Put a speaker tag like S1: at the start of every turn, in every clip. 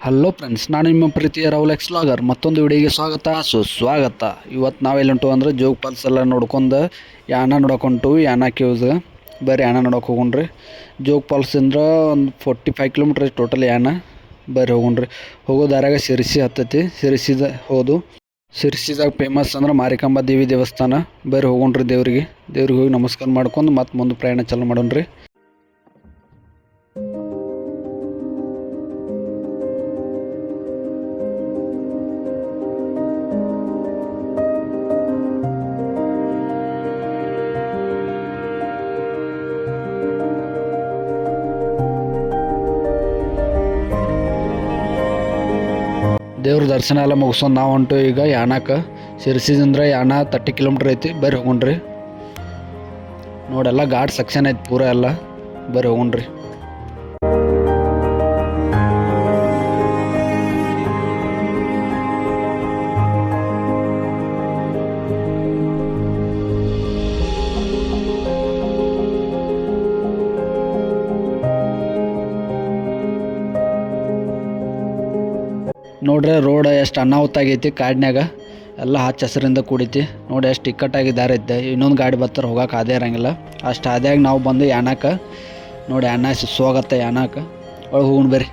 S1: Hello friends, ನಾನು ನಿಮ್ಮ ಪ್ರೀತಿಯ ರಾಹುಲ್ ಎಕ್ಸ್ ಲಾಗರ್ ಮತ್ತೊಂದು ವಿಡಿಯೋಗೆ ಸ್ವಾಗತ ಸುಸ್ವಾಗತ. ಇವತ್ತು ನಾವೆಲ್ಲುಂಟು ಅಂದ್ರೆ ಜೋಗ್ ಫಾಲ್ಸ್ ಎಲ್ಲ ನೋಡ್ಕೊಂಡು ಯಾನ ನೋಡೋಕೊಂಟು ಯಾನ ಕೇವ್ಸ್ ಬರೀ ಯಾನ ನೋಡೋಕೆ ಹೋಗೋಣ್ರಿ. ಜೋಗ್ ಫಾಲ್ಸ್ ಅಂದ್ರೆ ಒಂದು 45 ಕಿಲೋಮೀಟ್ರ್ ಟೋಟಲ್ ಯಾನ. ಬರೀ ಹೋಗೋಣ್ರಿ. ಹೋಗೋ ದಾರಾಗ ಶಿರಸಿ ಹತ್ತೈತಿ. ಶಿರಸಿದಾಗ ಫೇಮಸ್ ಅಂದ್ರೆ ಮಾರಿಕಾಂಬಾ ದೇವಿ ದೇವಸ್ಥಾನ. ಬರೀ ಹೋಗೋಣ್ರಿ ದೇವ್ರಿಗೆ ಹೋಗಿ ನಮಸ್ಕಾರ ಮಾಡ್ಕೊಂಡು ಮತ್ತೆ ಮುಂದೆ ಪ್ರಯಾಣ ಚಾಲು ಮಾಡೋಣ್ರಿ. ದೇವ್ರ ದರ್ಶನ ಎಲ್ಲ ಮುಗಿಸ್ಕೊಂಡು ನಾವು ಹೊಂಟು ಈಗ ಯಾನಕ್ಕೆ. ಶಿರಸಿದಿಂದ ಯಾನ 30 ಕಿಲೋಮೀಟ್ರ್ ಐತಿ. ಬರ್ರಿ ಹೋಗೋಣ್ರಿ. ನೋಡೆಲ್ಲ ಘಾಟ್ ಸೆಕ್ಷನ್ ಐತಿ ಪೂರ ಎಲ್ಲ. ಬರ್ರಿ ಹೋಗೋಣ್ರಿ. ನೋಡ್ರಿ ರೋಡ್ ಎಷ್ಟು ಅನಾಹುತ ಆಗೈತಿ. ಕಾಡಿನಾಗ ಎಲ್ಲ ಹಚ್ಚ ಹಸಿರಿಂದ ಕೂಡೈತಿ. ನೋಡಿ ಎಷ್ಟು ಇಕ್ಕಟ್ಟಾಗಿ ದಾರಿ ಐತೆ. ಇನ್ನೊಂದು ಗಾಡಿ ಬರ್ತಾರೆ ಹೋಗಕ್ಕೆ ಆದೇ ಇರಂಗಿಲ್ಲ. ಅಷ್ಟು ಆದ್ಯಾಗ ನಾವು ಬಂದು ಯಾನಕ್ಕೆ. ನೋಡಿ ಯಾನ ಹೋಗತ್ತೆ ಯಾನಕ್ಕೆ. ಒಳಗೆ ಹೋಗೋಣ ಬರ್ರಿ.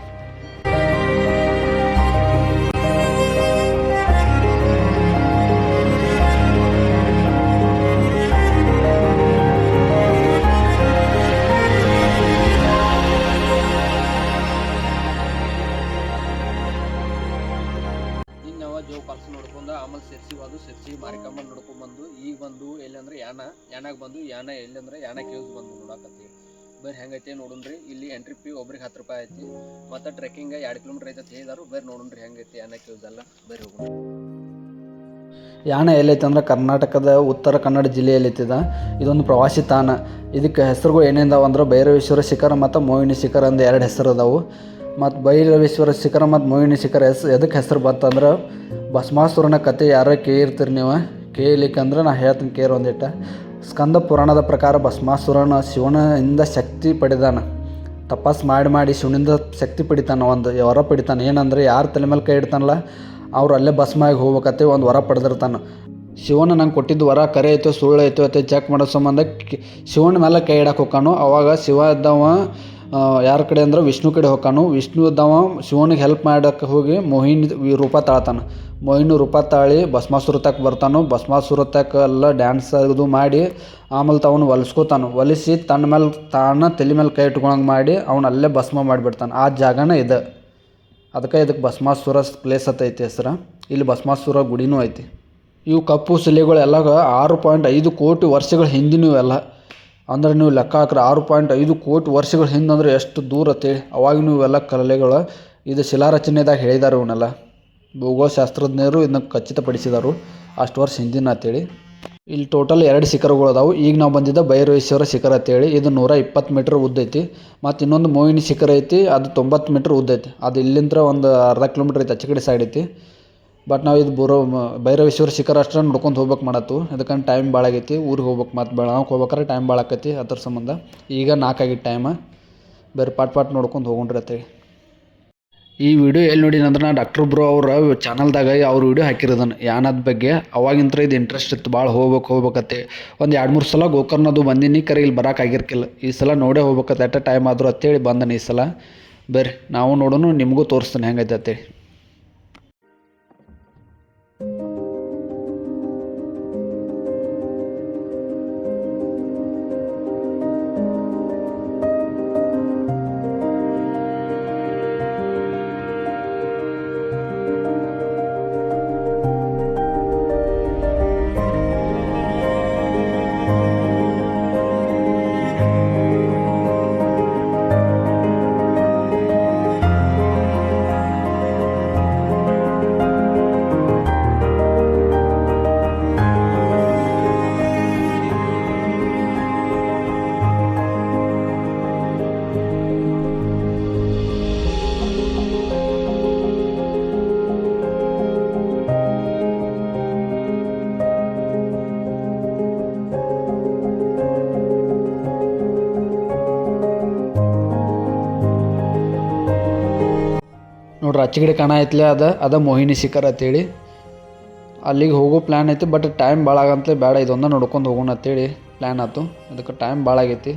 S1: ಜೋಗ್ ಫಾಲ್ಸ್ ನೋಡ್ಕೊಂಡು ಆಮೇಲೆ ಶಿರ್ಸಿ ಮಾರಿಕಾಂಬ ನೋಡ್ಕೊಂಡ್ಬಂದು ಈಗ ಬಂದು ಎಲ್ಲಿ ಅಂದ್ರೆ ಯಾನಾಗ ಬಂದು ಎಲ್ಲಿ ಅಂದ್ರೆ ಯಾನ ಕೇವ್ಸ್ ಬಂದು ನೋಡಕತ್ತಿ. ಬರೀ ಹೆಂಗೈತಿ ನೋಡೋಣ್ರಿ. ಇಲ್ಲಿ ಎಂಟ್ರಿ ಫೀ ಒಬ್ರಿಗೆ 10 ರೂಪಾಯಿ ಐತಿ. ಮತ್ತು ಟ್ರೆಕ್ಕಿಂಗ್ 2 ಕಿಲೋಮೀಟ್ರ್ ಐತೆ ಹೇಳಿದಾರು. ಬರೀ ನೋಡೋಣ್ರಿ ಹೆಂಗೈತಿ ಯಾನ ಕೇವ್ಸ್ ಎಲ್ಲ. ಬರೀ ಹೋಗೋಣ. ಯಾನ ಎಲ್ಲೈತೆ ಅಂದ್ರೆ ಕರ್ನಾಟಕದ ಉತ್ತರ ಕನ್ನಡ ಜಿಲ್ಲೆಯಲ್ಲಿ ಐತಿದ. ಇದೊಂದು ಪ್ರವಾಸಿ ತಾಣ. ಇದಕ್ಕೆ ಹೆಸರುಗಳು ಏನೇಂದಾವ ಅಂದ್ರೆ ಭೈರವೇಶ್ವರ ಶಿಖರ ಮತ್ತು ಮೋಹಿನಿ ಶಿಖರ ಅಂದ 2 ಹೆಸರು ಅದಾವು. ಮತ್ತು ಭೈರವೇಶ್ವರ ಶಿಖರ ಮತ್ತು ಮೋಹಿನಿ ಶಿಖರ ಎದಕ್ಕೆ ಹೆಸರು ಬಂತಂದ್ರೆ ಭಸ್ಮಾಸುರನ ಕತೆ ಯಾರ ಕೇಳಿರ್ತೀರಿ ನೀವು. ಕೇಳಲಿಕ್ಕಂದ್ರೆ ನಾ ಹೇಳ್ತೀನಿ ಕೇರ್ ಒಂದಿಟ್ಟ. ಸ್ಕಂದ ಪುರಾಣದ ಪ್ರಕಾರ ಭಸ್ಮಾಸುರನ ಶಿವನಿಂದ ಶಕ್ತಿ ಪಡೆದಾನ. ತಪಸ್ ಮಾಡಿ ಶಿವನಿಂದ ಶಕ್ತಿ ಪಡಿತಾನ. ಒಂದು ವರ ಪಡಿತಾನೆ. ಏನಂದ್ರೆ ಯಾರು ತಲೆ ಮೇಲೆ ಕೈ ಇಡ್ತಾನಲ್ಲ ಅವ್ರು ಅಲ್ಲೇ ಭಸ್ಮಾಗಿ ಹೋಗ್ಬೇಕತ್ತೆ ಒಂದು ವರ ಪಡೆದಿರ್ತಾನೆ. ಶಿವನ ನಂಗೆ ಕೊಟ್ಟಿದ್ದು ವರ ಕರೆ ಐತೋ ಸುಳ್ಳು ಐತೋ ಅಂತ ಚೆಕ್ ಮಾಡೋ ಸಂಬಂಧ ಶಿವನ ಮೇಲೆ ಕೈ ಇಡಕ್ಕೆ ಹೋಗಾನು. ಅವಾಗ ಶಿವ ಇದ್ದವ ಯಾರ ಕಡೆ ಅಂದ್ರೆ ವಿಷ್ಣು ಕಡೆ ಹೋಗಾನು. ವಿಷ್ಣು ಇದ್ದವ ಶಿವನಿಗೆ ಹೆಲ್ಪ್ ಮಾಡೋಕ್ಕೆ ಹೋಗಿ ಮೋಹಿನಿ ರೂಪ ತಾಳ್ತಾನೆ. ಮೋಹಿನಿ ರೂಪ ತಾಳಿ ಭಸ್ಮಾಸುರ ತಕ್ಕ ಬರ್ತಾನು. ಭಸ್ಮಾಸುರ ತಕ್ಕ ಎಲ್ಲ ಡ್ಯಾನ್ಸ್ ಅದು ಮಾಡಿ ಆಮೇಲೆ ತಾವನು ಹೊಲಿಸ್ಕೋತಾನು. ಹೊಲಿಸಿ ತನ್ನ ಮೇಲೆ ತಲೆ ಮೇಲೆ ಕೈ ಇಟ್ಕೊಳಂಗೆ ಮಾಡಿ ಅವನು ಅಲ್ಲೇ ಭಸ್ಮ ಮಾಡಿಬಿಡ್ತಾನೆ. ಆ ಜಾಗನೇ ಇದೆ. ಅದಕ್ಕೆ ಇದಕ್ಕೆ ಭಸ್ಮಾಸುರ ಪ್ಲೇಸ್ ಐತಿ ಹೆಸರು. ಇಲ್ಲಿ ಭಸ್ಮಾಸುರ ಗುಡಿನೂ ಐತಿ. ಇವು ಕಪ್ಪು ಶಿಲೆಗಳೆಲ್ಲ 6.5 ಕೋಟಿ ವರ್ಷಗಳ ಹಿಂದಿನವು ಎಲ್ಲ. ಅಂದ್ರೆ ನೀವು ಲೆಕ್ಕ ಹಾಕ್ರೆ 6.5 ಕೋಟಿ ವರ್ಷಗಳ ಹಿಂದೆ ಅಂದ್ರೆ ಎಷ್ಟು ದೂರ ಅಂತೇಳಿ. ಅವಾಗಿನ ಇವೆಲ್ಲ ಕಲೆಗಳು. ಇದು ಶಿಲಾರಚನೆದಾಗ ಹೇಳಿದಾರೆ. ಇವನ್ನೆಲ್ಲ ಭೂಗೋಳಶಾಸ್ತ್ರಜ್ಞರು ಇದನ್ನ ಖಚಿತಪಡಿಸಿದರು ಅಷ್ಟು ವರ್ಷ ಹಿಂದಿನ ಅಂತೇಳಿ. ಇಲ್ಲಿ ಟೋಟಲ್ 2 ಶಿಖರಗಳು ಅದಾವು. ಈಗ ನಾವು ಬಂದಿದ್ದ ಭೈರವೇಶ್ವರ ಶಿಖರ ಅಂತೇಳಿ. ಇದು 120 ಮೀಟ್ರ್ ಉದ್ದೈತಿ. ಮತ್ತು ಇನ್ನೊಂದು ಮೋಹಿನಿ ಶಿಖರ ಐತಿ. ಅದು 90 ಮೀಟ್ರ್ ಉದ್ದೈತಿ. ಅದು ಇಲ್ಲಿಂದ ಒಂದು ಅರ್ಧ ಕಿಲೋಮೀಟ್ರ್ ಐತಿ. ಆಚೆ ಕಡೆ ಸೈಡ್ ಐತಿ. ಬಟ್ ನಾವು ಇದು ಭೈರವೇಶ್ವರ ಶಿಖರ ಅಷ್ಟೇ ನೋಡ್ಕೊಂಡು ಹೋಗ್ಬೇಕು ಮಾಡತ್ತು. ಅದಕ್ಕಂತ ಟೈಮ್ ಭಾಳ ಆಗೈತಿ. ಊರಿಗೆ ಹೋಗ್ಬೇಕು. ಮತ್ತು ಬೆಳಗಾವಿಗೆ ಹೋಗ್ಬೇಕಾರೆ ಟೈಮ್ ಭಾಳ ಆಕೈತಿ. ಅದ್ರ ಸಂಬಂಧ ಈಗ 4 ಆಗಿತ್ತು ಟೈಮ. ಬೇರೆ ಪಾಟ್ ನೋಡ್ಕೊಂಡು ಹೋಗೋಣ್ರಿ ಅಂತೇಳಿ. ಈ ವಿಡಿಯೋ ಎಲ್ಲಿ ನೋಡಿನಂದ್ರೆ ನಾನು ಡಾಕ್ಟರ್ ಬ್ರೋ ಅವ್ರ ಚಾನಲ್ದಾಗ ಅವ್ರ ವಿಡಿಯೋ ಹಾಕಿರೋದನ್ನು ಯಾನದ ಬಗ್ಗೆ. ಅವಾಗಿಂತ ಇದು ಇಂಟ್ರೆಸ್ಟ್ ಇತ್ತು ಭಾಳ ಹೋಗ್ಬೇಕತ್ತೆ. ಒಂದು 2-3 ಸಲ ಗೋಕರ್ಣದು ಬಂದಿನಿ. ಕರೆ ಇಲ್ಲಿ ಬರೋಕ್ಕಾಗಿರ್ಕಿಲ್ಲ. ಈ ಸಲ ನೋಡೇ ಹೋಗ್ಬೇಕತ್ತೆ. ಎಟ್ಟ ಟೈಮ್ ಆದರೂ ಅಂತೇಳಿ ಬಂದನು ಈ ಸಲ. ಬರ್ರಿ ನಾವು ನೋಡೋಣ, ನಿಮಗೂ ತೋರಿಸ್ತಾನೆ ಹೆಂಗೈತೆ ಅಂತೇಳಿ.
S2: ಆಚೆಗಡೆ ಕಾಣ ಐತ್ಲೆ ಅದ ಮೋಹಿನಿ ಶಿಖರ್ ಅಂತೇಳಿ ಅಲ್ಲಿಗೆ ಹೋಗೋ ಪ್ಲ್ಯಾನ್ ಐತಿ. ಬಟ್ ಟೈಮ್ ಭಾಳ ಆಗಂತಲೇ ಬೇಡ ಇದೊಂದು ನೋಡ್ಕೊಂಡು ಹೋಗೋಣ ಅಂತೇಳಿ ಪ್ಲ್ಯಾನ್ ಆಯ್ತು. ಅದಕ್ಕೆ ಟೈಮ್ ಭಾಳ ಆಗೈತಿ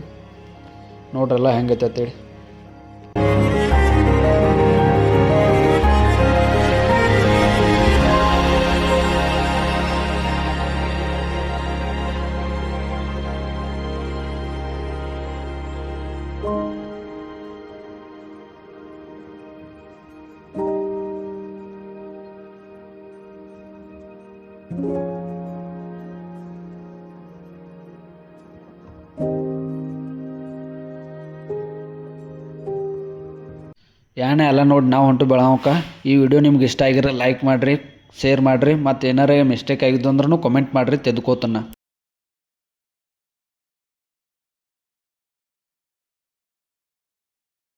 S2: ನೋಡ್ರಲ್ಲ ಹೆಂಗೈತೆ ಅಂತೇಳಿ. ಯಾನೆ ಎಲ್ಲ ನೋಡಿ ನಾವು ಹೊಂಟು ಬೆಳವಕ್ಕೆ. ಈ ವಿಡಿಯೋ ನಿಮ್ಗೆ ಇಷ್ಟ ಆಗಿರೋ ಲೈಕ್ ಮಾಡಿರಿ, ಶೇರ್ ಮಾಡಿರಿ, ಮತ್ತು ಏನಾರೇ ಮಿಸ್ಟೇಕ್ ಆಗಿದ್ದು ಅಂದ್ರೂ ಕಮೆಂಟ್ ಮಾಡಿರಿ, ತೆಗೆದುಕೋತನ.